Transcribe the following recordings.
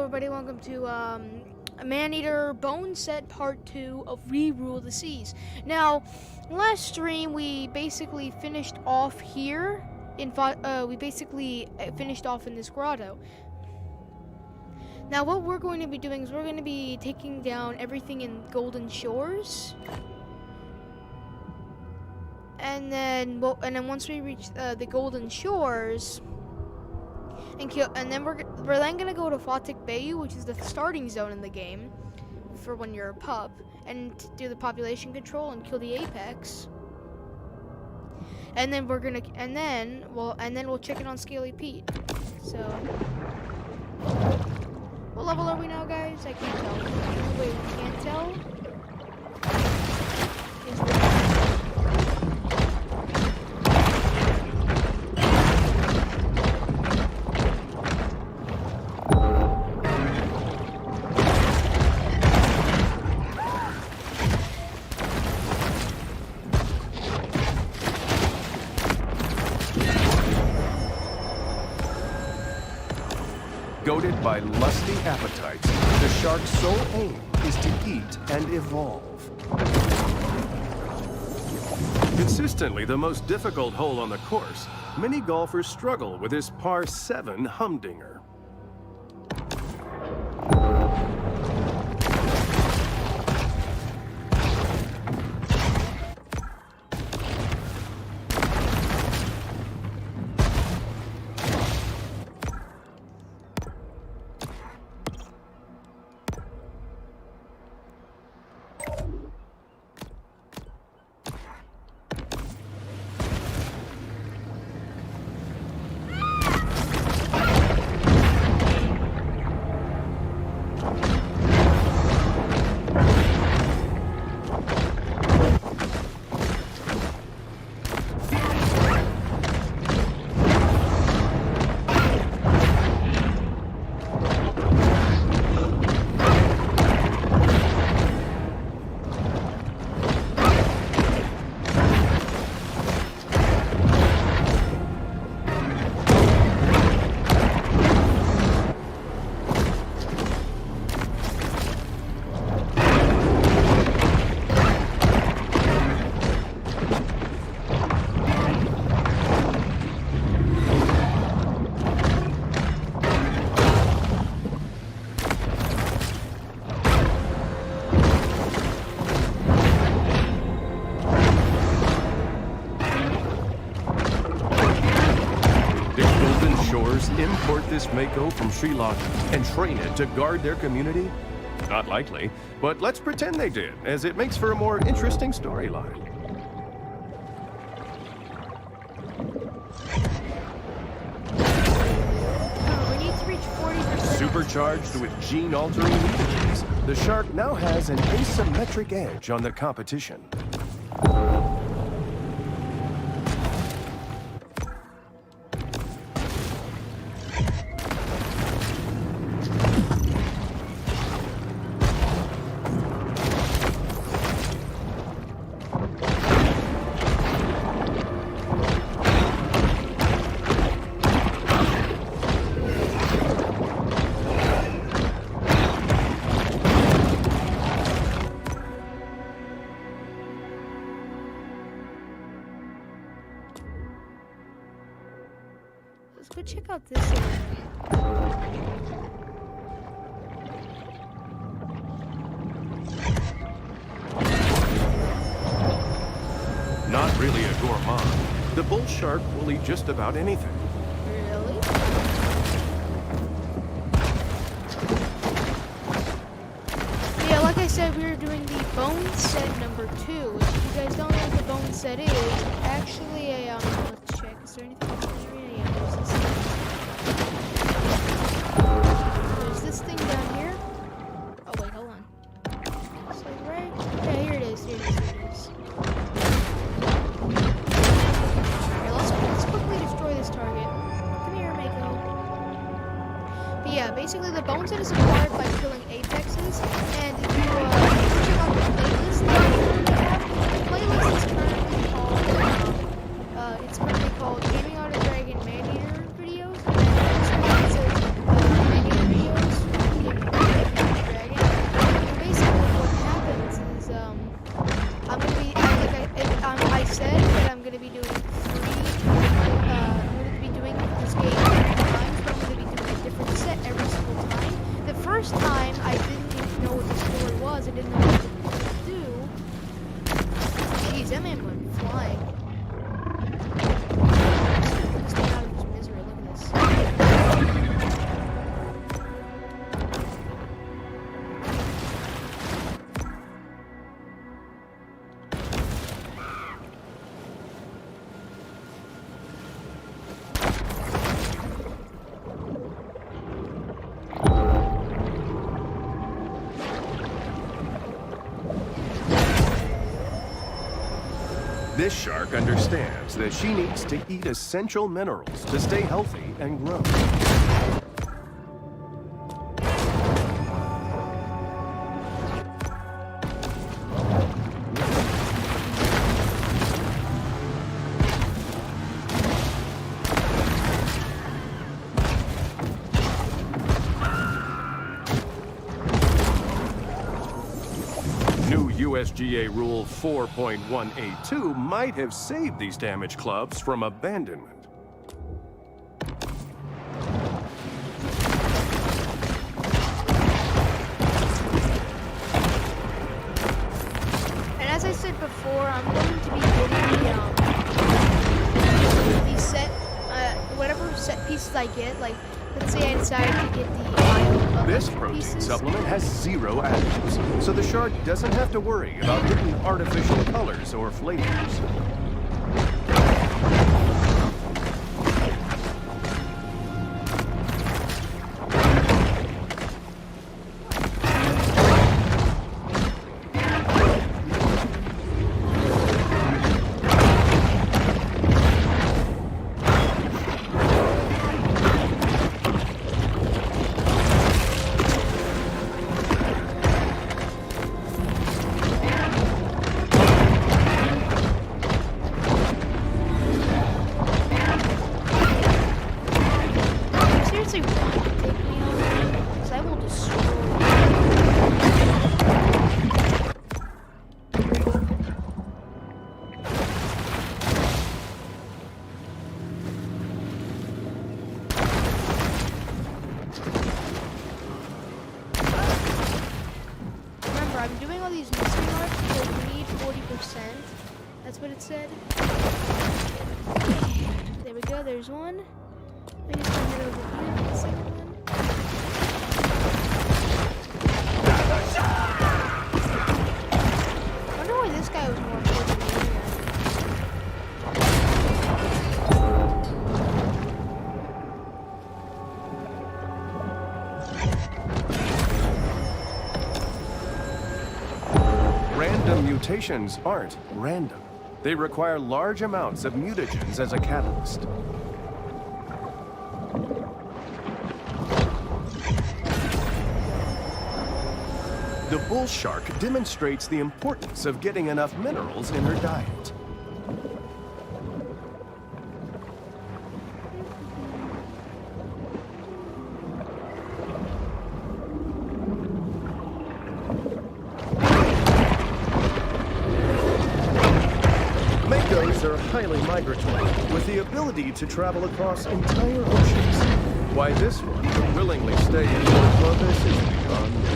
everybody, welcome to Maneater Bone Set Part 2 of We Rule the Seas. Now, last stream we basically finished off here in this grotto. Now what we're going to be doing is we're going to be taking down everything in Golden Shores. And then once we reach the Golden Shores, and then we're then gonna go to Fawtic Bayou, which is the starting zone in the game for when you're a pup, and do the population control and kill the apex. And then we'll check in on Scaly Pete. So, what level are we now, guys? I can't tell. Wait, we can't tell. Goaded by lusty appetites, the shark's sole aim is to eat and evolve. Consistently the most difficult hole on the course, many golfers struggle with this par 7 humdinger. Import this Mako from Sri Lanka and train it to guard their community? Not likely, but let's pretend they did, as it makes for a more interesting storyline. We need to reach 40%. Supercharged with gene-altering mutagens, the shark now has an asymmetric edge on the competition. Let's go check out this area. Not really a gourmand. The bull shark will eat just about anything. Really? Yeah, like I said, we were doing the bone set number 2, which if you guys don't know what the bone set is, actually a, let's check, is there anything in the area? Yeah, there's this thing down here. Oh wait, hold on. So right, yeah, here it is, here it is. Alright, let's quickly destroy this target. Come here, Mako. But yeah, basically the bone set is acquired by killing apexes, and if you check out the playlist that we have, the playlist is currently called Gaming Out of Dragon Maneater videos, and then Maneater videos. first time, I didn't even know what the story was. I didn't know what to do. Jeez, that man went flying. Let's get out of this misery. Look at this. This shark understands that she needs to eat essential minerals to stay healthy and grow. New USGA Rule 4.182 might have saved these damaged clubs from abandonment. And as I said before, I'm going to be getting the set, whatever set pieces I get. Like, let's say I decided to get the This protein pieces. supplement has 0 additives, so the shark doesn't have to worry about getting artificial colors or flavors. Seriously, want to take me over? Because I will destroy you. Remember, I'm doing all these mystery marks because we need 40%. That's what it said. There we go, there's one. I just turn it over here. The second one. I wonder why this guy was more important than the Random mutations aren't random. They require large amounts of mutagens as a catalyst. The bull shark demonstrates the importance of getting enough minerals in her diet. Makos are highly migratory, with the ability to travel across entire oceans. Why this one would willingly stay in Port Clovis is beyond me.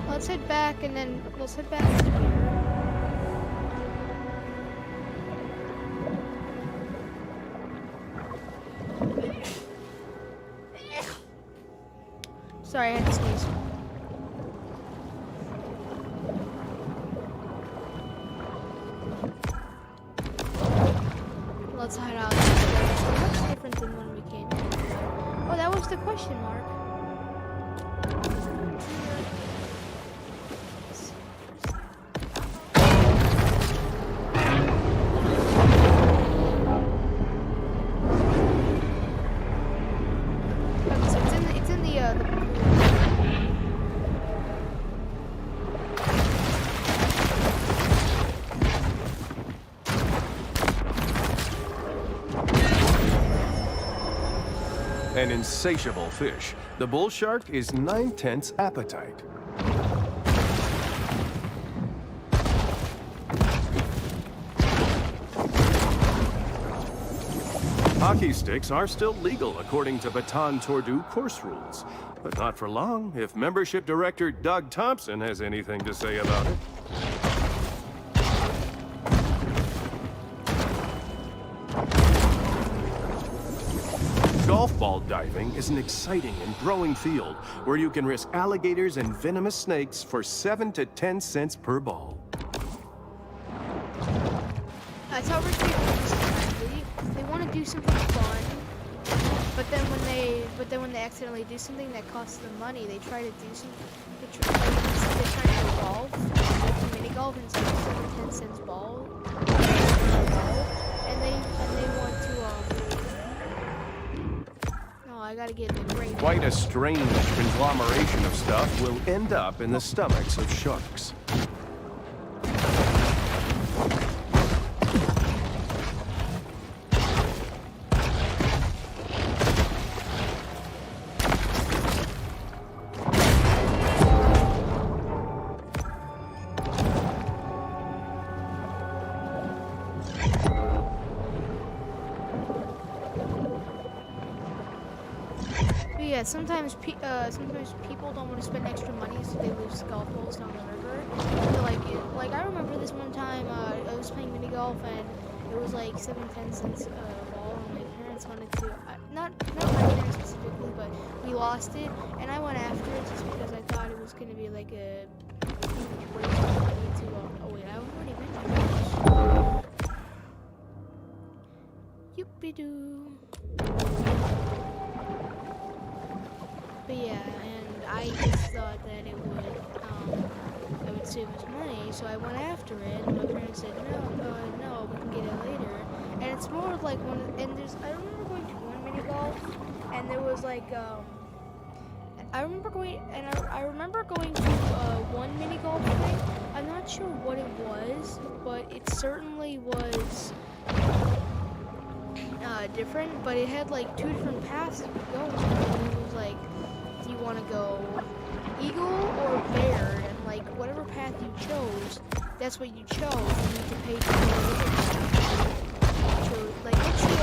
Let's head back and then let's head back to here. Sorry, I had to sneeze. Let's hide out. Much different than when we came in. Oh, that was the question mark. An insatiable fish, the bull shark is 9/10 appetite. Hockey sticks are still legal according to Baton Tordu course rules, but not for long if membership director Doug Thompson has anything to say about it. Golf ball diving is an exciting and growing field where you can risk alligators and venomous snakes for 7 to 10 cents per ball. That's how rich people are. They want to do something fun, but then when they accidentally do something that costs them money, they try to do something. They try to go golf, like mini golf, and it's like 7 to 10 cents ball, and they want to No, I gotta get the great. Quite a strange conglomeration of stuff will end up in the stomachs of sharks. But yeah, sometimes people don't want to spend extra money, so they lose golf balls down the river. So like I remember this one time I was playing mini golf and it was like 7-10 cents a ball, and my parents wanted to not my parents specifically, but we lost it, and I went after it just because I thought it was gonna be like a huge waste of money to oh wait, I've already been there. Youpie doo. But yeah, and I just thought that it would save us money, so I went after it. And my parents said, no, we can get it later. And it's more of like one. And I remember going to one mini golf, and there was like I remember going to one mini golf thing. I'm not sure what it was, but it certainly was different. But it had like 2 different paths to go. And it was like, do you want to go eagle or bear? And like whatever path you chose, that's what you chose. You need to pay for it. Like what's the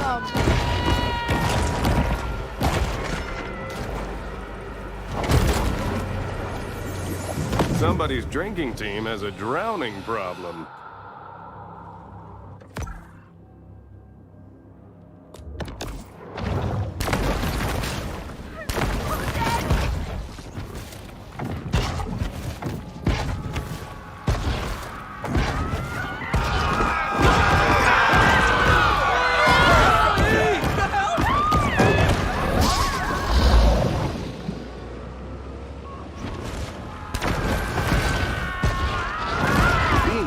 Somebody's drinking team has a drowning problem.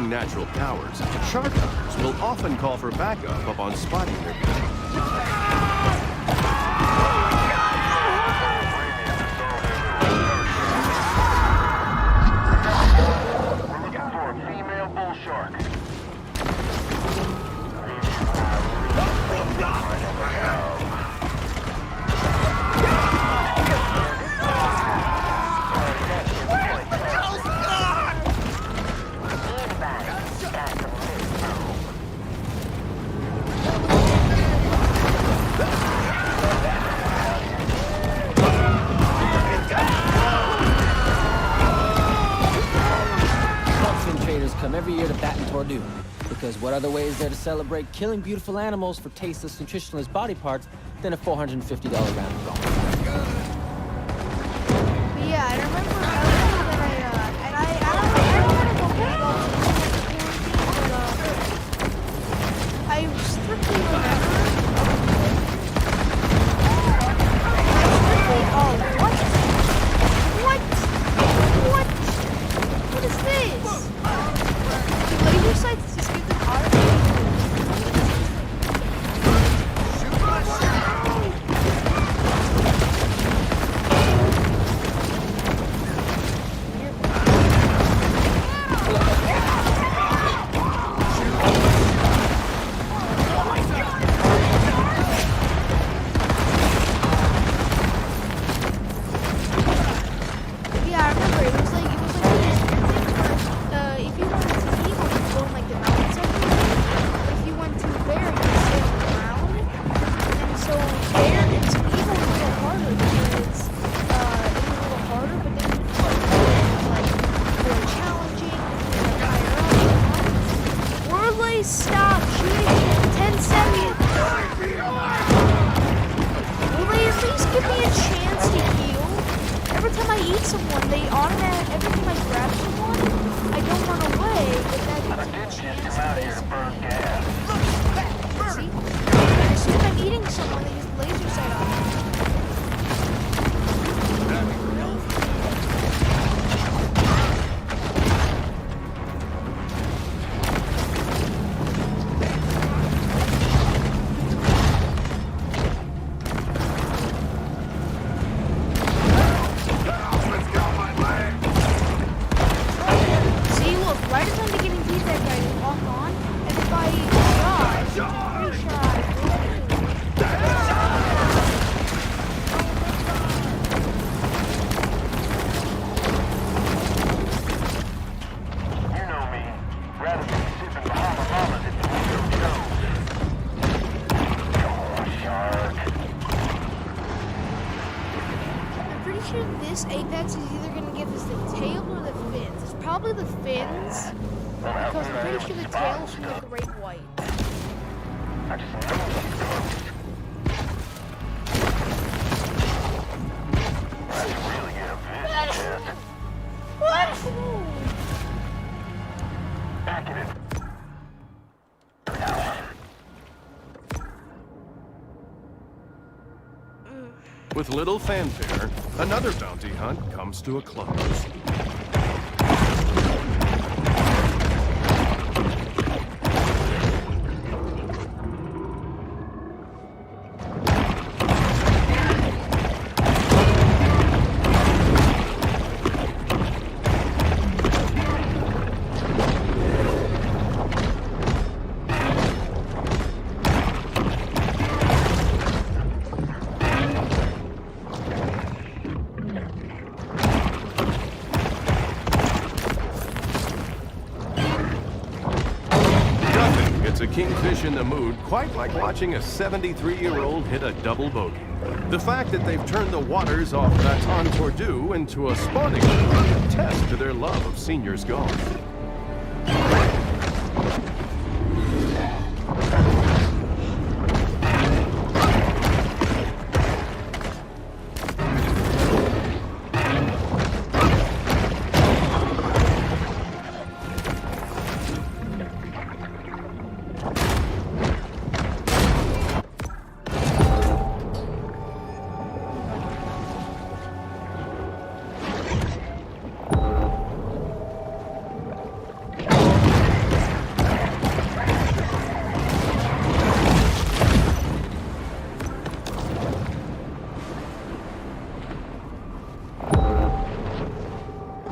Natural powers, shark hunters will often call for backup upon spotting their prey. We're looking for a female bull shark. Come every year to Baton Tordu, because what other way is there to celebrate killing beautiful animals for tasteless, nutritionless body parts than a $450 round of golf? Yeah, I remember that I strictly remember. Oh, what? What is this? Laser sights just get the car. eat someone, they automatically, every time I grab someone, I don't run away, but that gives me a chance to basically... See? As soon as I'm eating someone, they just laser sight on me. See, look, right as I'm beginning to beat that guy, you walk on, and if I dodge, it's a You know me. Rather than sipping Bahama Mamas at the Window Jones. Oh, shark. I'm pretty sure this Apex is either going to give us the tail or the fins. It's probably the fins, because I'm pretty sure the tail is from the Great White. I just know she's close. Let's really get a vision test. What? Back in it. With little fanfare, another bounty hunt comes to a close. A kingfish in the mood, quite like watching a 73-year-old hit a double bogey. The fact that they've turned the waters off Baton Tordu into a spawning ground attests to their love of seniors golf.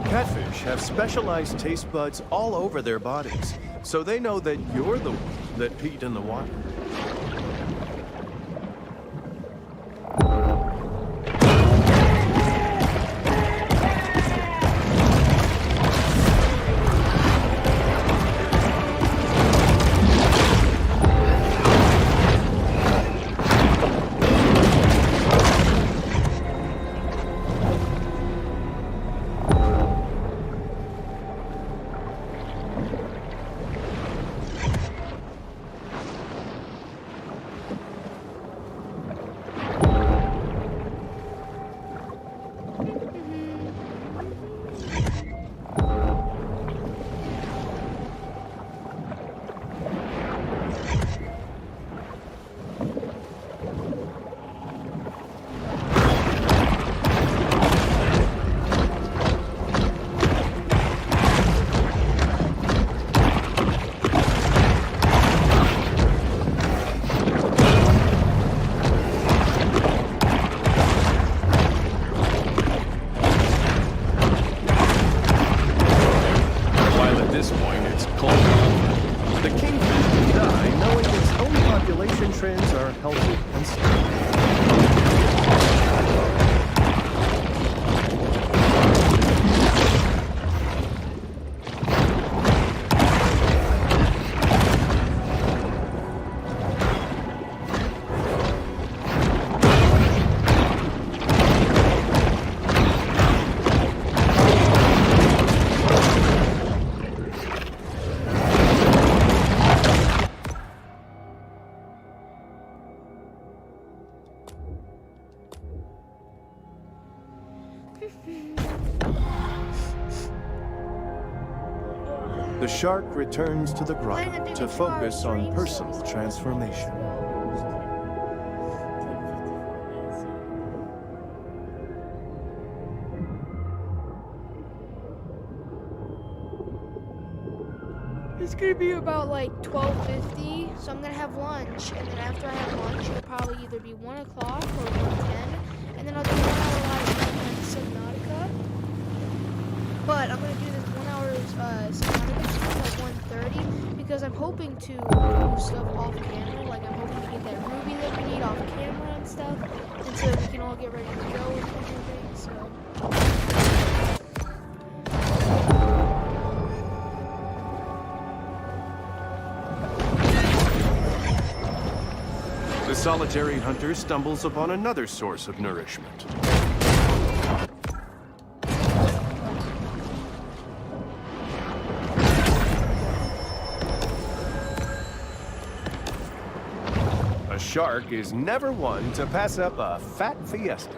Catfish have specialized taste buds all over their bodies, so they know that you're the one that peed in the water. The shark returns to the Planning on grotto doing to a focus 2-hour on stream, personal so- transformation. It's gonna be about like 12:50, so I'm gonna have lunch, and then after I have lunch, it'll probably either be 1 o'clock or 1:10, and then I'll do 1 hour live stream on Subnautica. But I'm gonna do this 1 hour Subnautica stream like 1:30 because I'm hoping to do stuff off camera. Like I'm hoping to get that ruby that we need off camera and stuff, and so we can all get ready to go and everything. So. The solitary hunter stumbles upon another source of nourishment. A shark is never one to pass up a fat fiesta.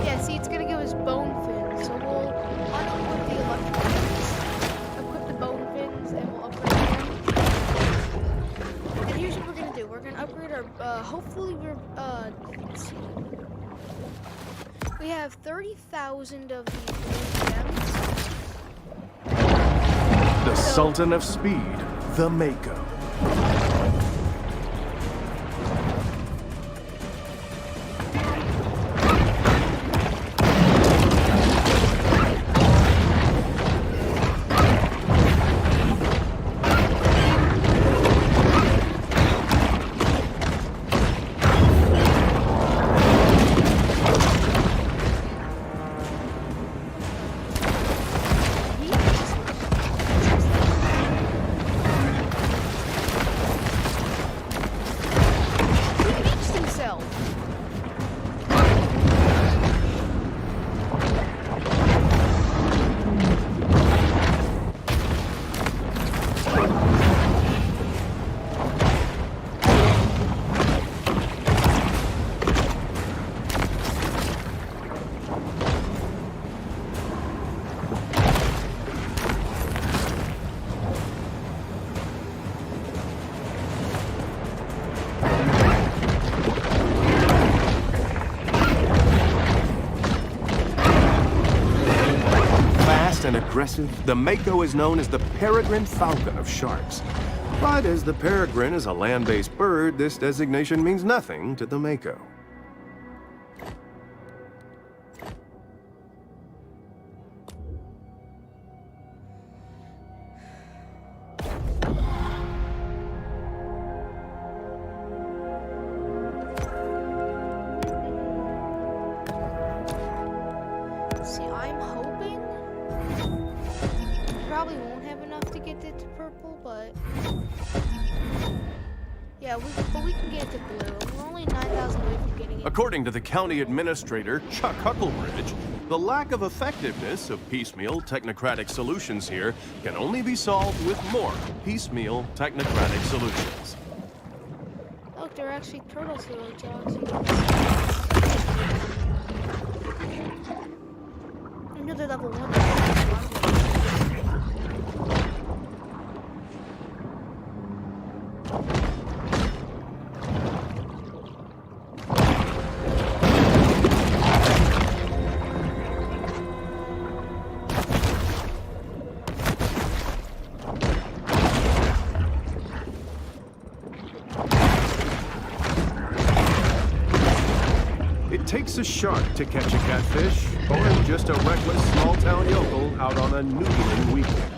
Yeah, see, it's gonna give us bone fins, so we'll unequip the electric fins, equip the bone fins, and we'll upgrade them. And here's what we're gonna do. We're gonna upgrade our, hopefully we're, let's see. We have 30,000 of these blue gems. The Sultan of Speed, the Mako. He beached himself. Fast and aggressive, the Mako is known as the peregrine falcon of sharks. But as the peregrine is a land-based bird, this designation means nothing to the Mako. See, I'm hoping probably won't have enough to get it to purple, but yeah, we can get it to blue. We're only 9,000 away from getting it. According to the county administrator, Chuck Hucklebridge, the lack of effectiveness of piecemeal technocratic solutions here can only be solved with more piecemeal technocratic solutions. Look, there are actually turtles here, dogs. I know they're level 1. takes a shark to catch a catfish, or just a reckless small-town yokel out on a noodling weekend.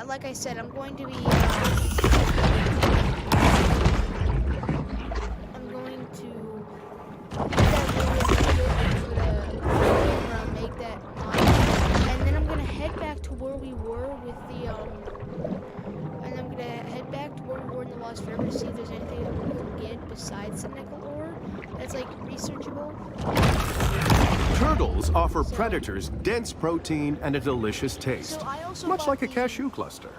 Like I said, I'm going to be. I'm going to make that mine, and then I'm gonna head back to where we were with the and I'm gonna head back to where we were in the Lost River to see if there's anything that we can get besides the nickel ore that's like researchable. Turtles offer predators dense protein and a delicious taste, So I also much bought like a the- cashew cluster.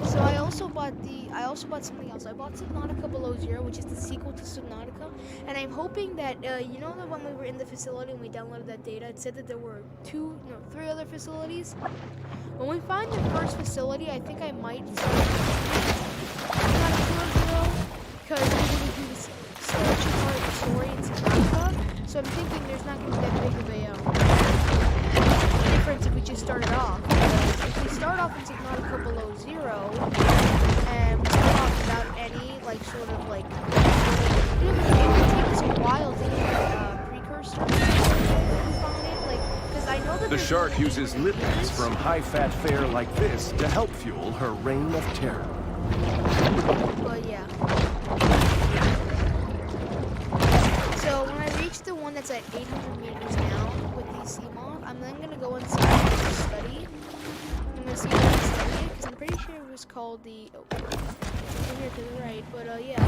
So I also bought something else. I bought Subnautica Below Zero, which is the sequel to Subnautica, and I'm hoping that you know that when we were in the facility and we downloaded that data, it said that there were three other facilities. When we find the first facility, I think I might Subnautica Below Zero because we're going to do this such a part of the story in Subnautica. So I'm thinking there's not going to be that big of a difference if we just started off. If we start off in Subnautica Below Zero, and we start off without any, like, sort of, like, it would take us a while to get precursor. We found it, like, because I know that The there's shark really uses any lipids from high-fat fare like this to help fuel her reign of terror. But yeah. So when I reach the one that's at 800 meters now with the Seamoth, I'm then gonna go inside and study. I'm gonna see if I can study it because I'm pretty sure it was called the. Oh, over here to the right. But yeah.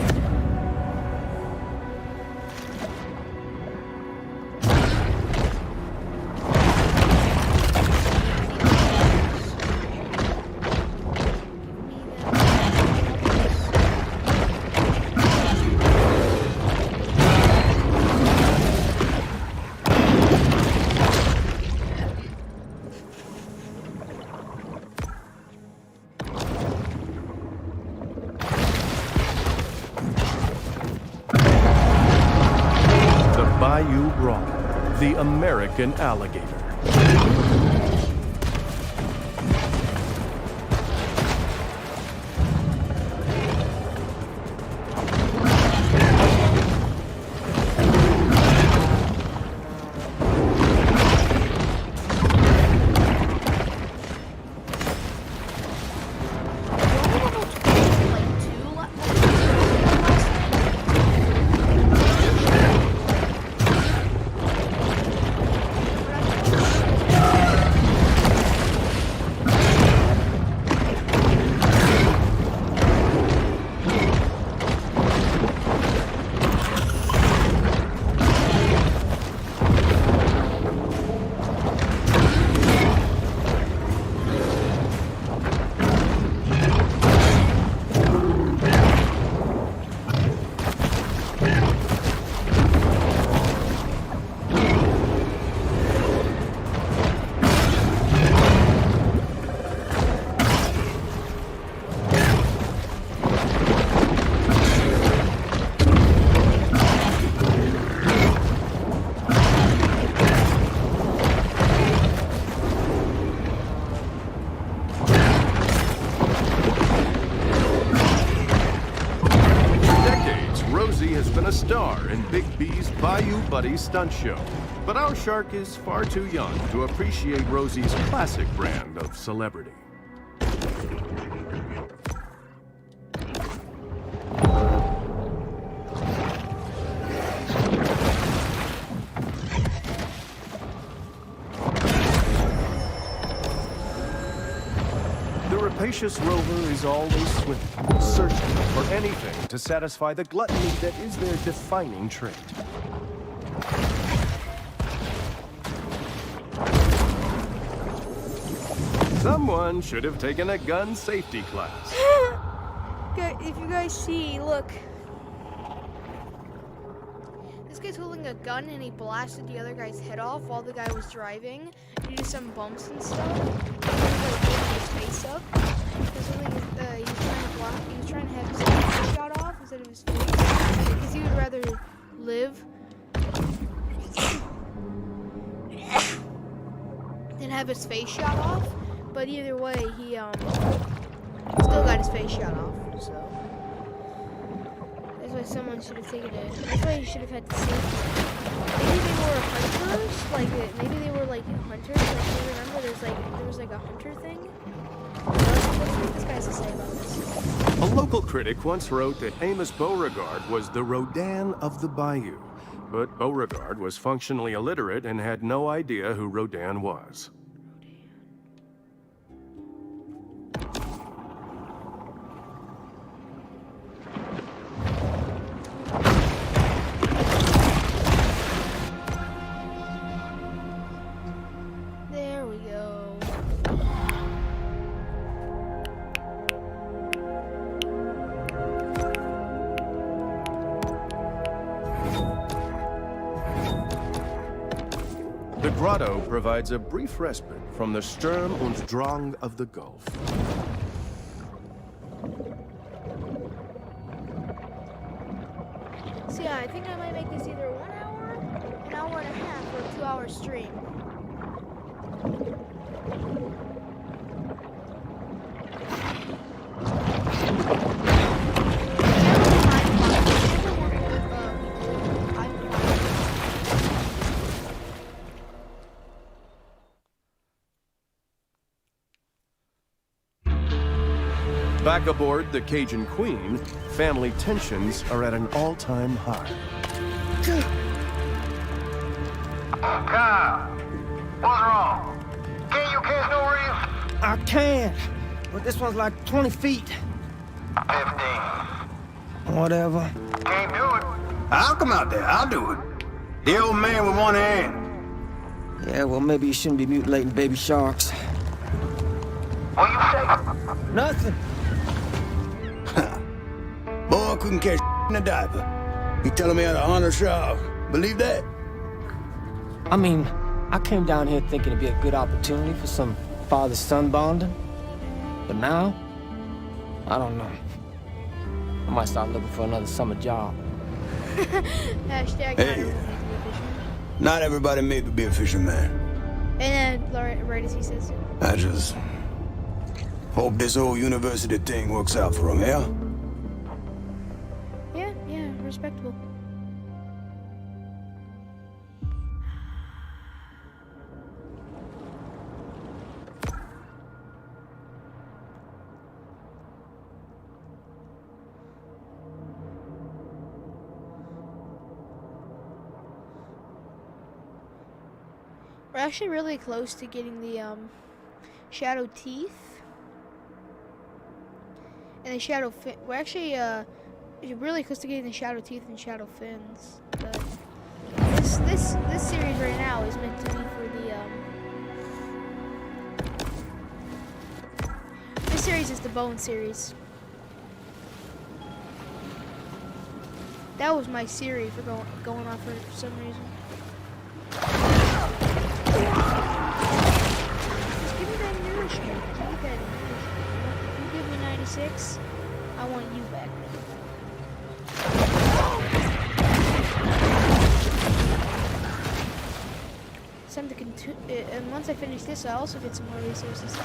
Bayou Brawler, the American alligator. A star in Big B's Bayou Buddy stunt show. But our shark is far too young to appreciate Rosie's classic brand of celebrity. The rapacious rover is always swimming, searching for anything to satisfy the gluttony that is their defining trait. Someone should have taken a gun safety class. If you guys see, look. guy's holding a gun and he blasted the other guy's head off while the guy was driving due to some bumps and stuff. He was like holding his face up. Because he was trying to have his face shot off instead of his face. Because he would rather live than have his face shot off. But either way, he still got his face shot off. So that's why someone should have taken it. That's why he should have had to save him. Maybe they were hunters. Maybe they were like hunters. Like, you remember there was like a hunter thing. Let's see what this guy has to say about this. A local critic once wrote that Amos Beauregard was the Rodin of the Bayou. But Beauregard was functionally illiterate and had no idea who Rodin was. There we go. The grotto provides a brief respite from the Sturm und Drang of the Gulf. So yeah, I think I might make this either 1 hour, an hour and a half, or a 2-hour stream. Back aboard the Cajun Queen, family tensions are at an all-time high. Kyle, what's wrong? Can you catch no reef? I can, but this one's like 20 feet. 15. Whatever. Can't do it. I'll come out there. I'll do it. The old man with one hand. Yeah, well, maybe you shouldn't be mutilating baby sharks. What you say? Nothing. Boy, couldn't catch in a diaper. You telling me how to honor a shark? Believe that? I mean, I came down here thinking it'd be a good opportunity for some father-son bonding. But now, I don't know. I might start looking for another summer job. Hashtag Hey. Not everybody made to be a fisherman. And then, right as he says, I just hope this whole university thing works out for him, yeah? yeah, respectable. We're actually really close to getting the shadow teeth and the shadow fin. We're actually really close to getting the shadow teeth and shadow fins. But this series right now is meant to be for the this series is the bone series. That was my Siri for going off for some reason. Just give me that nourishment. Give me that nourishment. You give me 96, I want you back. It's time to continue. And once I finish this, I also get some more resources.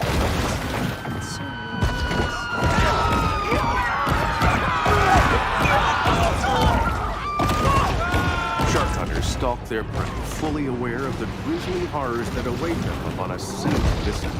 Shark hunters stalk their prey, fully aware of the grisly horrors that await them upon a scenic descent.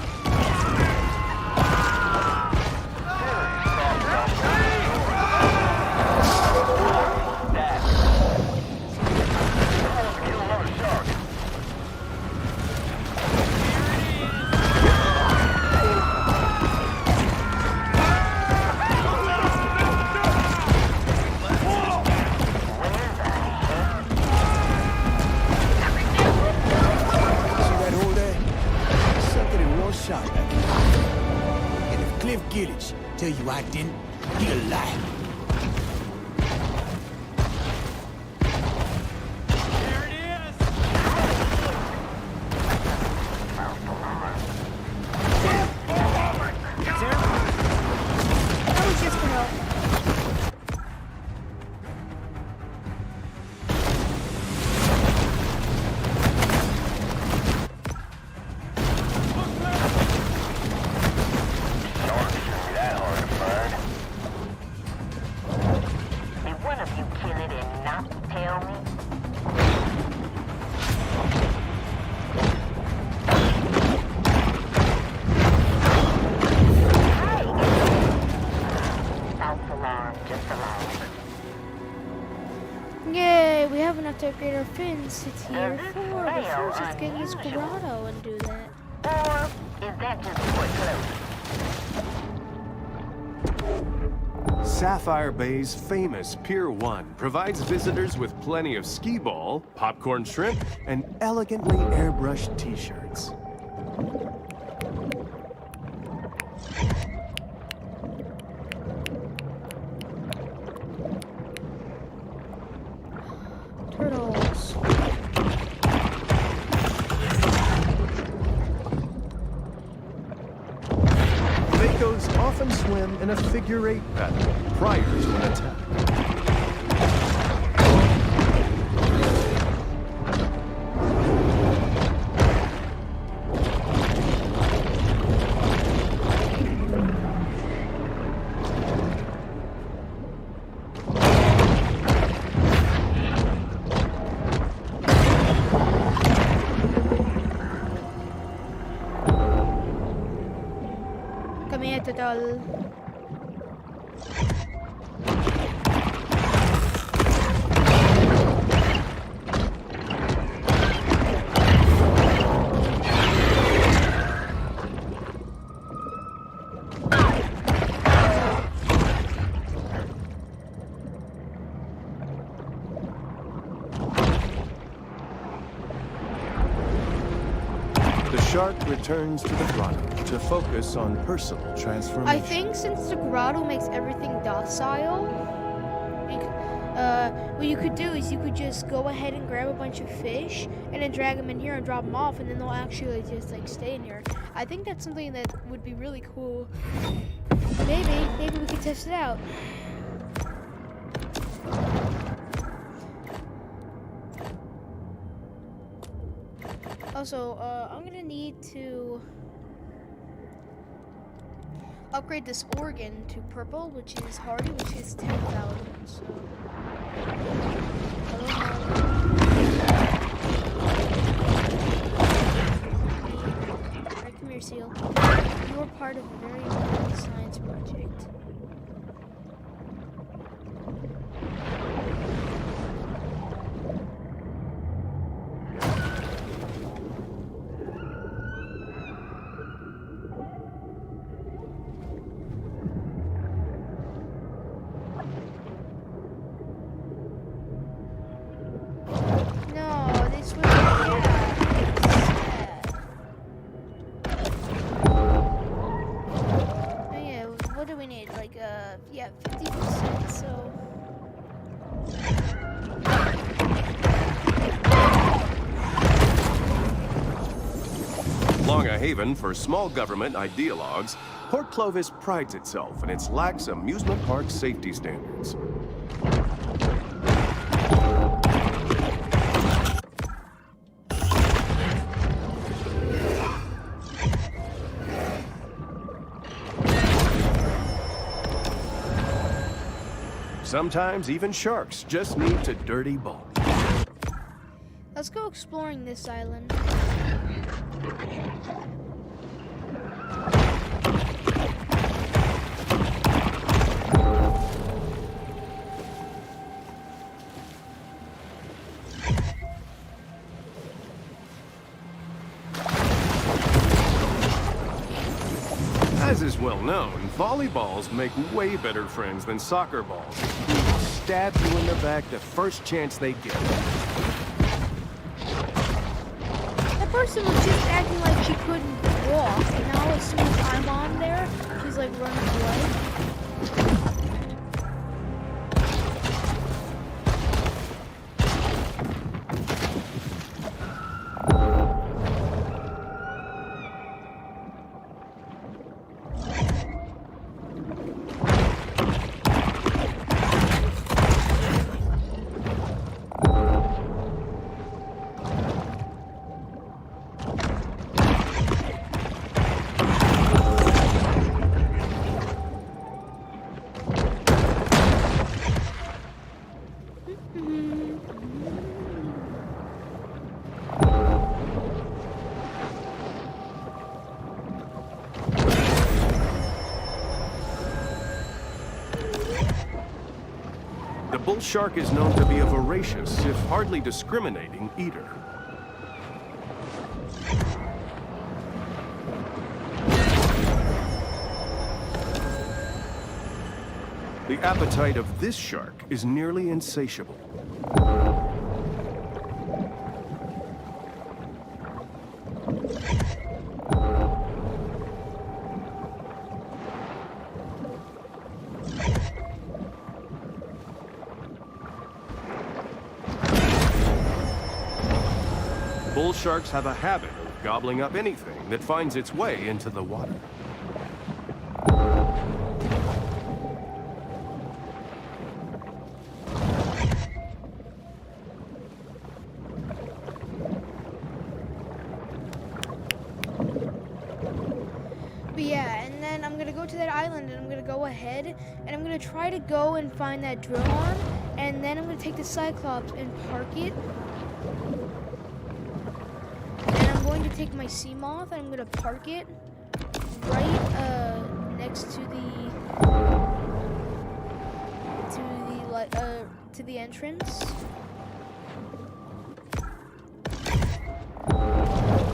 Tell you I didn't. He a lie. to upgrade our fins to tier 4, but first let's get this grotto and do that. Or is that just port closed? Sapphire Bay's famous Pier 1 provides visitors with plenty of skee ball, popcorn shrimp, and elegantly airbrushed t-shirts. Turtles. Makos often swim in a figure-8 pattern prior to an attack. Come here, turtle. The shark returns to the grotto to focus on personal transformation. I think since the grotto makes everything docile, what you could do is you could just go ahead and grab a bunch of fish and then drag them in here and drop them off, and then they'll actually just like stay in here. I think that's something that would be really cool. Maybe we could test it out. Also, I'm gonna need to upgrade this organ to purple, which is hardy, which is 10,000. So, alright, come here, Seal. You're part of a very important science project. No, they switched it. Oh yeah, what do we need? Like, yeah, 50%, so... Long a haven for small government ideologues, Port Clovis prides itself in its lax amusement park safety standards. Sometimes even sharks just need to dirty ball. Let's go exploring this island. As is well known, volleyballs make way better friends than soccer balls. Who will stab you in the back the first chance they get. That person was just acting like she couldn't walk, and now as soon as I'm on there, she's like running away. bull shark is known to be a voracious, if hardly discriminating, eater. The appetite of this shark is nearly insatiable. Bull sharks have a habit of gobbling up anything that finds its way into the water. But yeah, and then I'm gonna go to that island and I'm gonna go ahead and I'm gonna try to go and find that drill arm, and then I'm gonna take the Cyclops and park it. And I'm going to take my Seamoth and I'm gonna park it right next to the entrance.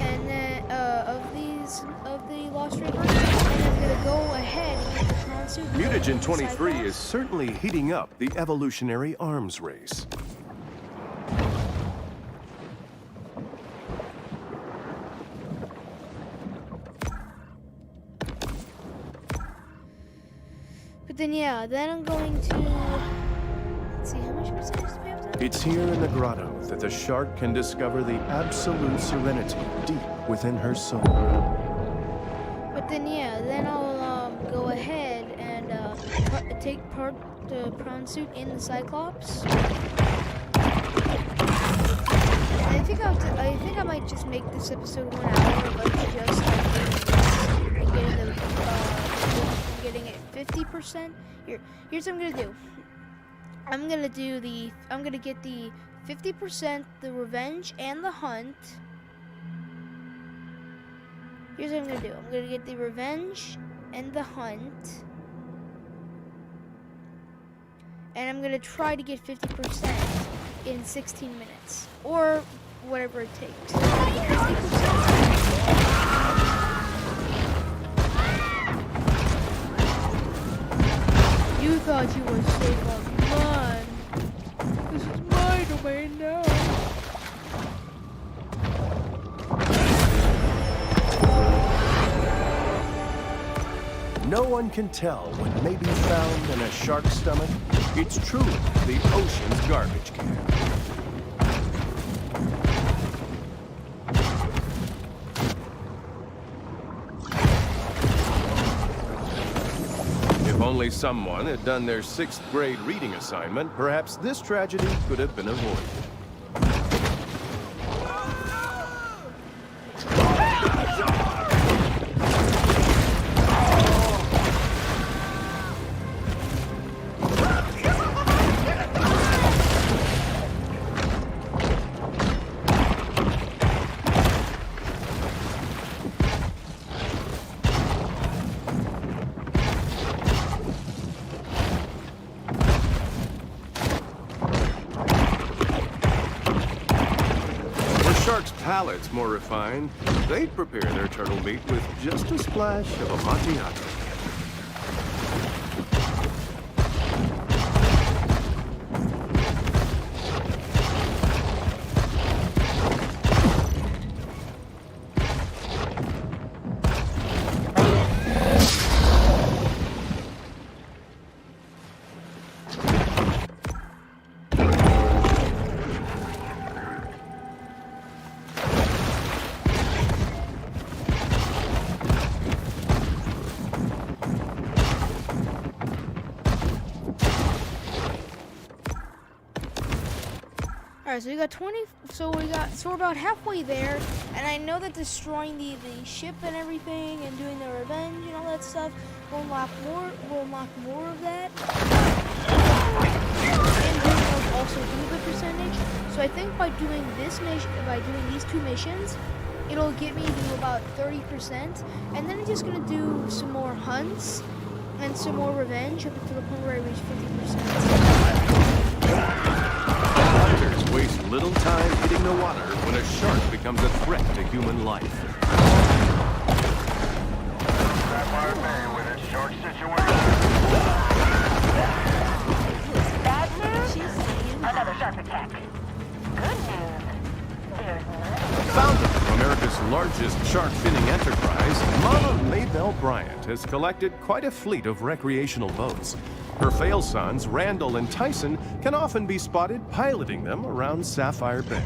And then of the Lost River, and I'm gonna go ahead and get the prawn suit. Mutagen 23 Cyclops. is certainly heating up the evolutionary arms race. But then yeah, then I'm going to, let's see, how much percentage do we have to? It's here in the grotto that the shark can discover the absolute serenity deep within her soul. But then yeah, then I'll go ahead and take part the prawn suit in the Cyclops. And I think I might just make this episode 1 hour of just getting it 50%. Here's what I'm gonna do. I'm gonna get the 50%, the revenge and the hunt. Here's what I'm gonna do. I'm gonna get the revenge and the hunt. And I'm gonna try to get 50% in 16 minutes. Or whatever it takes. 50%. You thought you were safe on mine. This is my domain now. No one can tell what may be found in a shark's stomach. It's truly the ocean's garbage can. If only someone had done their 6th grade reading assignment, perhaps this tragedy could have been avoided. Sharks' palates more refined, they'd prepare their turtle meat with just a splash of Amontillado. Alright, so we got 20, so we're about halfway there, and I know that destroying the ship and everything and doing the revenge and all that stuff will unlock more of that. And will also do the percentage. So I think by doing this mission, by doing these 2 missions, it'll get me to about 30%, and then I'm just gonna do some more hunts and some more revenge up to the point where I reach 50%. waste little time hitting the water when a shark becomes a threat to human life. Sapphire Bay with its shark situation. Bad news? Another shark attack. Good news. There's none. Founder of America's largest shark finning enterprise, Mama Maybelle Bryant has collected quite a fleet of recreational boats. Her fail sons, Randall and Tyson, can often be spotted piloting them around Sapphire Bay.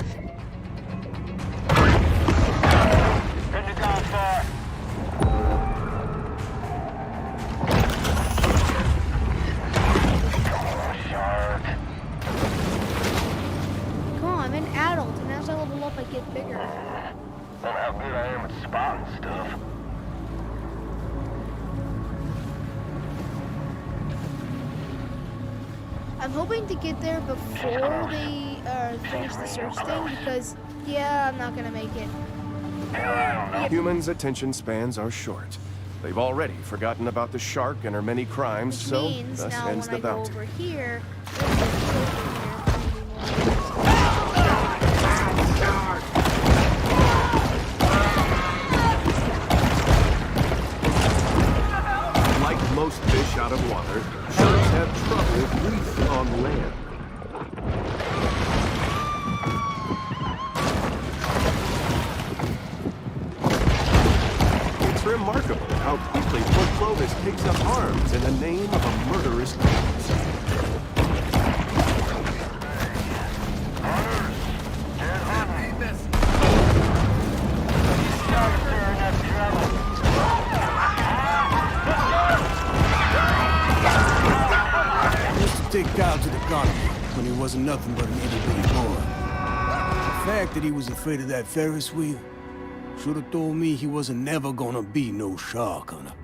Couldn't have gone far. Shark. Come on, I'm an adult, and as I level up, I get bigger. Don't know how good I am at spotting stuff. I'm hoping to get there before they finish the search thing because, yeah, I'm not gonna make it. Humans' attention spans are short. They've already forgotten about the shark and her many crimes, Which so means thus now ends when the I go bounty. over here, there's a kid over here. Like most fish out of water, sharks have trouble breathing on land. It's remarkable how quickly Port Clovis takes up arms in the name of a murderous cause. Used to take Kyle to the carnival when he wasn't nothing but an itty-bitty boy. The fact that he was afraid of that Ferris wheel should have told me he wasn't never gonna be no shark hunter.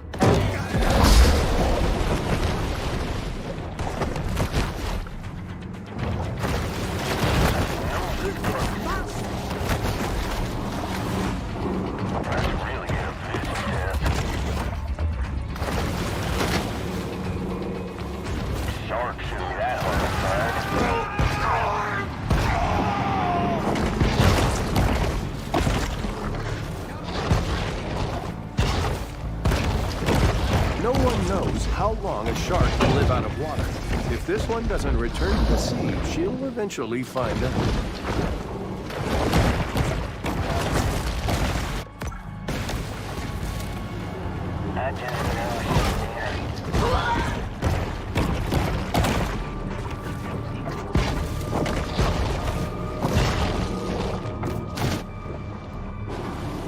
Shark shouldn't be that hard to find. No one knows how long a shark can live out of water. If this one doesn't return to the sea, she'll eventually find out. I just know she's there. She's close.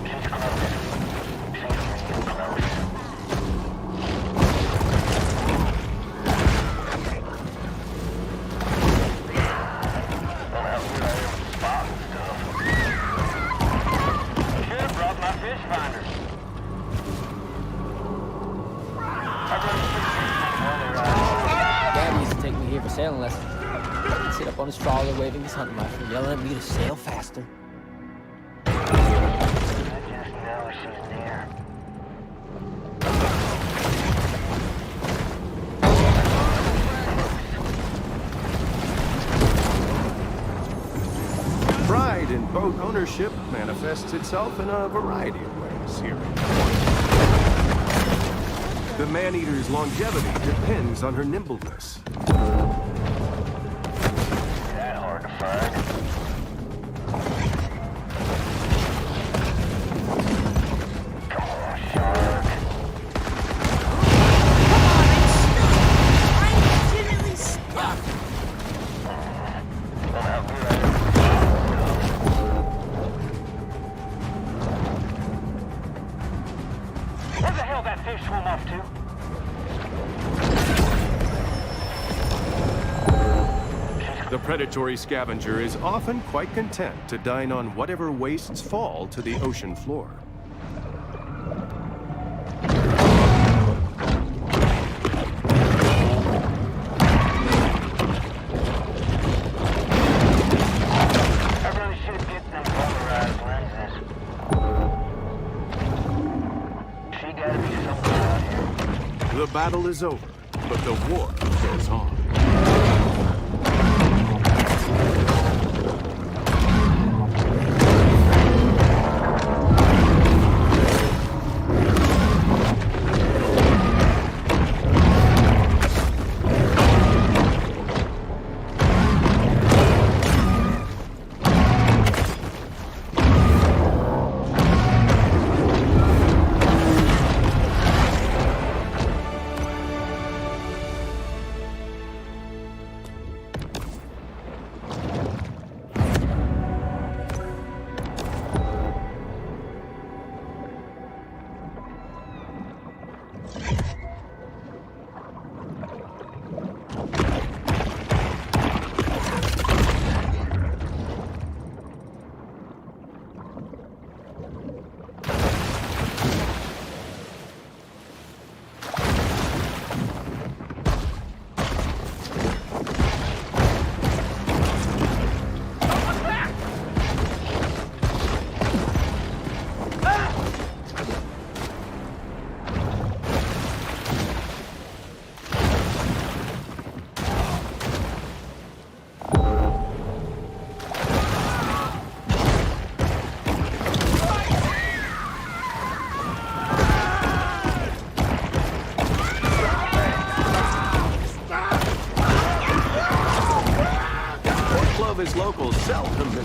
She's real close. Don't know how good I am at spotting stuff. Should have brought my fish finder. Dad used to take me here for sailing lessons. He'd sit up on his trawler waving his hunting rifle, yelling at me to sail faster. I just know she's near. Pride in boat ownership manifests itself in a variety of ways here. The man-eater's longevity depends on her nimbleness. That hard to find. Come on, shark. I'm legitimately stuck. Don't know how good I am. Where the hell that fish swim off to? The predatory scavenger is often quite content to dine on whatever wastes fall to the ocean floor. I really should get them polarized lenses. She gotta be somewhere out here. The battle is over, but the war goes on.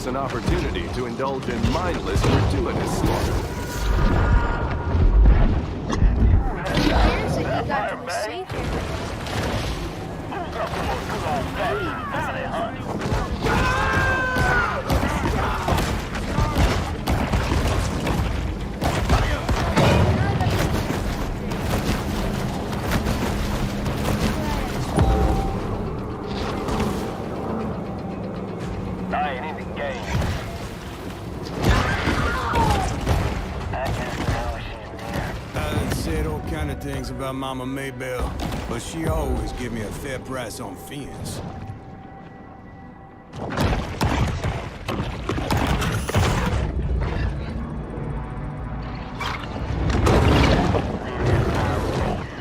an opportunity to indulge in mindless, gratuitous slaughter. Here's it, you got to the safe area. I ain't even game. I just know she's there. I done said all kind of things about Mama Maybell, but she always give me a fair price on fiends.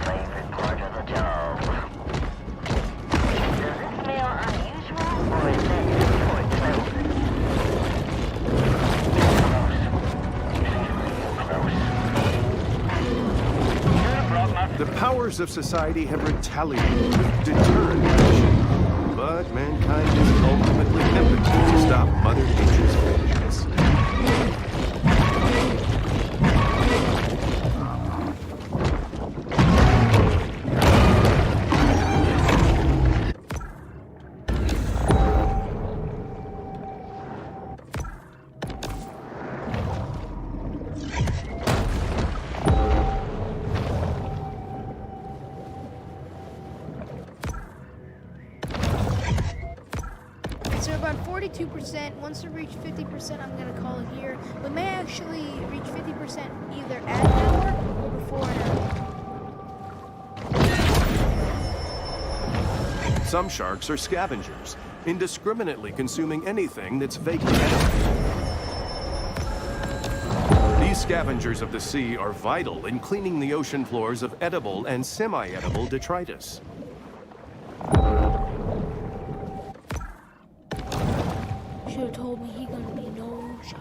Favorite part of the job. Does it smell unusual, or is that just for its nose? The powers of society have retaliated with deterrent action, but mankind is ultimately impotent to stop Mother Nature's vengeance. So we're about 42%. Once we reach 50%, I'm gonna call it here. We may actually reach 50% either at an hour or before an hour. Some sharks are scavengers, indiscriminately consuming anything that's vaguely edible. These scavengers of the sea are vital in cleaning the ocean floors of edible and semi-edible detritus. Should've told me he gonna be no shot.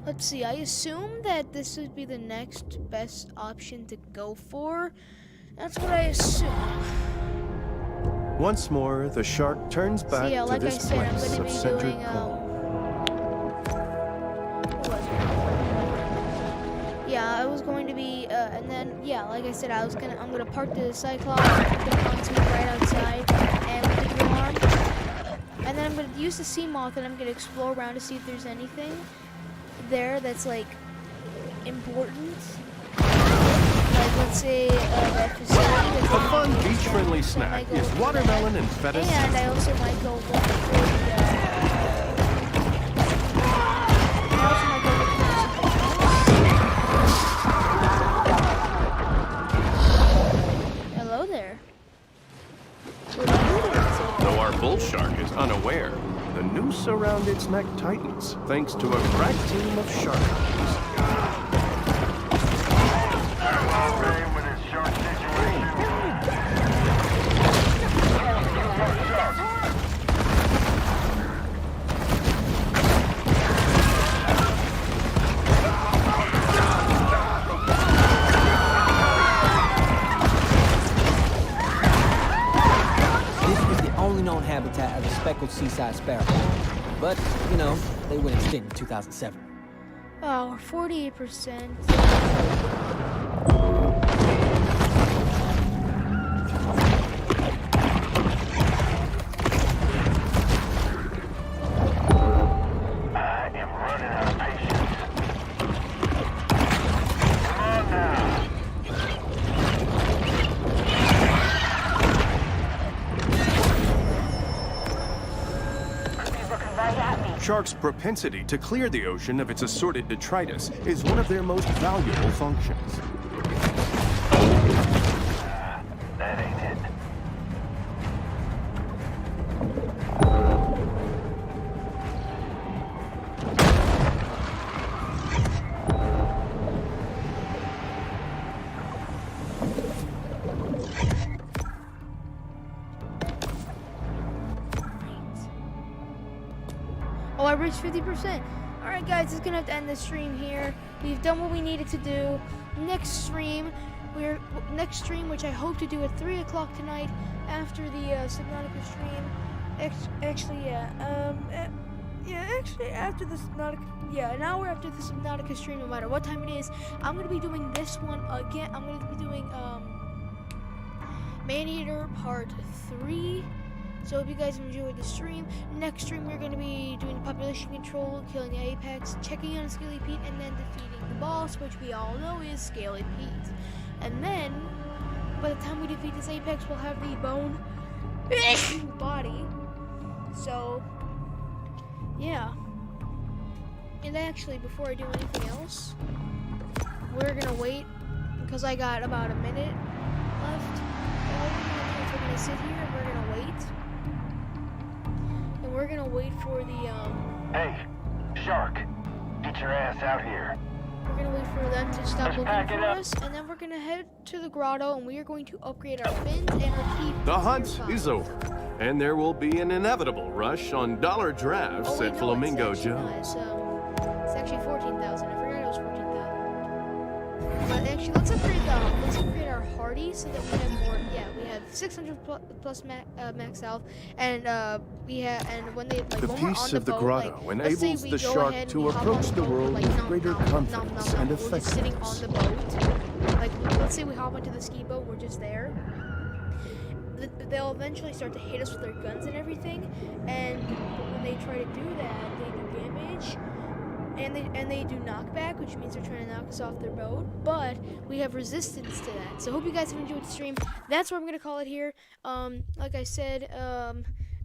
Let's see, I assume that this would be the next best option to go for. That's what I assume. Once more, the shark turns back So yeah, to like I this said, I'm place gonna of be centered doing calm. what was it? Yeah, I was going to be, and then yeah, like I said, I'm gonna park the Cyclops, the pontoon right outside, and with the alarm, and then I'm gonna use the sea moth, and I'm gonna explore around to see if there's anything there that's like important. Like let's say that facility. A fun beach-friendly snack is watermelon and feta And I also might go look for the. I also might go look for hello there. Though our bull shark is unaware, the noose around its neck tightens thanks to a crack team of sharkers. With his shark situation. This is the only known habitat of the speckled seaside sparrow. But, you know, they went extinct in 2007. Oh, 48%. I am running out of patience. Come on now. He's looking right at me. Sharks' propensity to clear the ocean of its assorted detritus is one of their most valuable functions. That ain't it. Oh, I reached 50%. Alright guys, it's gonna have to end the stream here. We've done what we needed to do. Next stream, which I hope to do at 3 o'clock tonight, after the Subnautica stream. Actually, after the Subnautica, an hour after the Subnautica stream, no matter what time it is, I'm gonna be doing this one again. I'm gonna be doing Maneater Part 3. So if you guys enjoyed the stream, next stream we're going to be doing population control, killing the Apex, checking on Scaly Pete, and then defeating the boss, which we all know is Scaly Pete. And then, by the time we defeat this Apex, we'll have the bone body. So, yeah. And actually, before I do anything else, we're going to wait, because I got about a minute left. We're going to sit here and we're going to wait. We're gonna wait for the Hey, Shark, get your ass out here. we're gonna wait for them to stop Let's looking pack it for up. us, and then we're gonna head to the grotto, and we are going to upgrade our fins and our key. The hunt is over, and there will be an inevitable rush on dollar drafts Oh, wait, at no, Flamingo it's actually not. Joe's. It's actually 14,000. I forgot it was 14,000. But actually, let's upgrade our hardy so that we have more. Yeah, we have 600 plus max health, and when they like The when we're peace on the of the boat, grotto like, let's say enables we the go shark ahead and to we hop approach on the boat, world like, with nom, greater nom, nom, confidence nom, and nom. We're just sitting on the effectiveness. boat. Like let's say we hop onto the ski boat, we're just there. They'll eventually start to hit us with their guns and everything, and when they try to do that, they do damage. And they do knockback, which means they're trying to knock us off their boat. But we have resistance to that. So hope you guys have enjoyed the stream. That's what I'm gonna call it here. Like I said,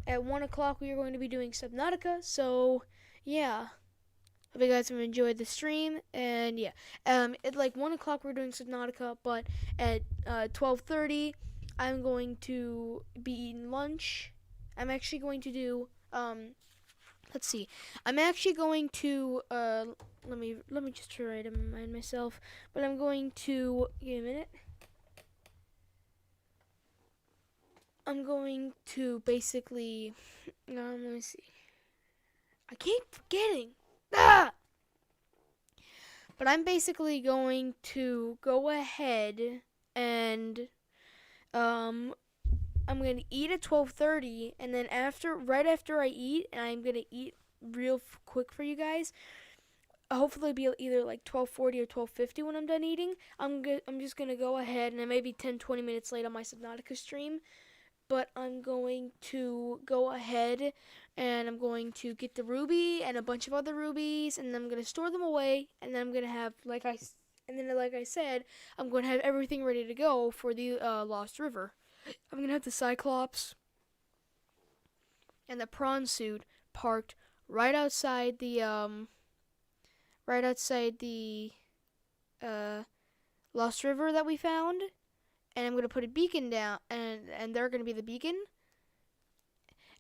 at 1 o'clock we are going to be doing Subnautica. So yeah, hope you guys have enjoyed the stream. And yeah, at like 1 o'clock we're doing Subnautica, but at 12:30 I'm going to be eating lunch. I'm actually going to do let's see. I'm actually going to let me just try to remind myself. But I'm going to give me a minute. I'm going to basically let me see. I keep forgetting. Ah! But I'm basically going to go ahead and I'm gonna eat at 12:30, and then right after I eat, and I'm gonna eat real quick for you guys. Hopefully, it'll be either like 12:40 or 12:50 when I'm done eating. I'm just gonna go ahead, and I may be 10-20 minutes late on my Subnautica stream, but I'm going to go ahead and I'm going to get the ruby and a bunch of other rubies, and then I'm gonna store them away, and then I'm gonna have like I said, I'm gonna have everything ready to go for the Lost River. I'm gonna have the Cyclops and the prawn suit parked right outside the Lost River that we found, and I'm gonna put a beacon down, and they're gonna be the beacon.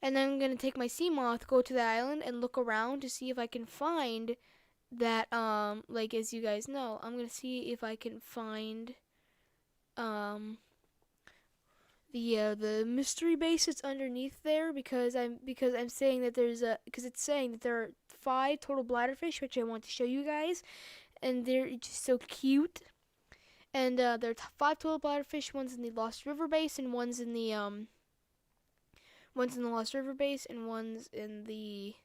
And then I'm gonna take my Seamoth, go to the island, and look around to see if I can find that like as you guys know, I'm gonna see if I can find the mystery base that's underneath there, because I'm saying that it's saying that there are 5 total bladderfish, which I want to show you guys, and they're just so cute. And there are 5 total bladderfish. One's in the Lost River base, and one's in the Lost River base, and one's in the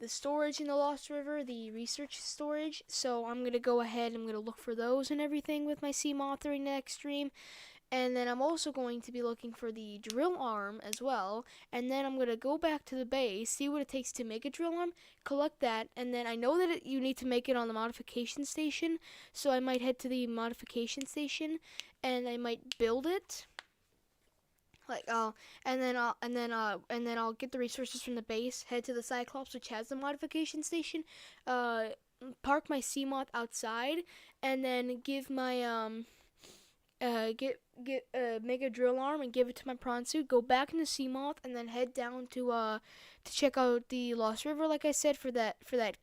storage in the Lost River, the research storage. So I'm gonna go ahead. I'm gonna look for those and everything with my Seamoth during the next stream. And then I'm also going to be looking for the drill arm as well. And then I'm going to go back to the base, see what it takes to make a drill arm, collect that. And then I know that you need to make it on the modification station. So I might head to the modification station and I might build it. And then I'll get the resources from the base, head to the Cyclops, which has the modification station, park my Seamoth outside, and then give my make a drill arm and give it to my prawn suit, go back into Seamoth, and then head down to check out the Lost River, like I said, for that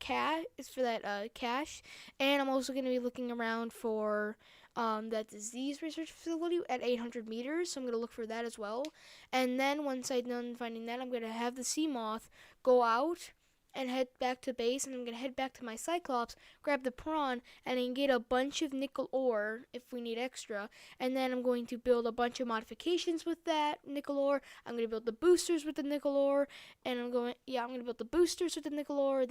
cache. And I'm also going to be looking around for that disease research facility at 800 meters, so I'm going to look for that as well. And then once I'm done finding that, I'm going to have the Seamoth go out and head back to base, and I'm gonna head back to my Cyclops, grab the prawn, and then get a bunch of nickel ore if we need extra, and then I'm going to build a bunch of modifications with that nickel ore. I'm gonna build the boosters with the nickel ore, and I'm gonna build the boosters with the nickel ore,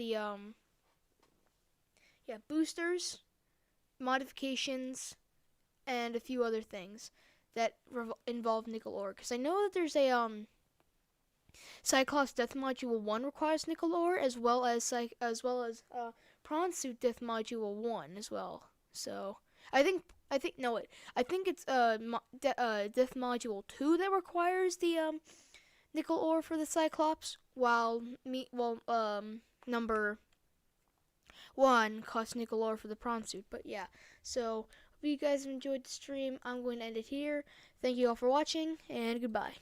boosters, modifications, and a few other things that involve nickel ore, because I know that there's a Cyclops Death Module 1 requires nickel ore, as well as Prawn Suit Death Module 1 as well. So I think it's Death Module 2 that requires the nickel ore for the Cyclops, while number 1 costs nickel ore for the Prawn Suit. But yeah, so if you guys have enjoyed the stream, I'm going to end it here. Thank you all for watching, and goodbye.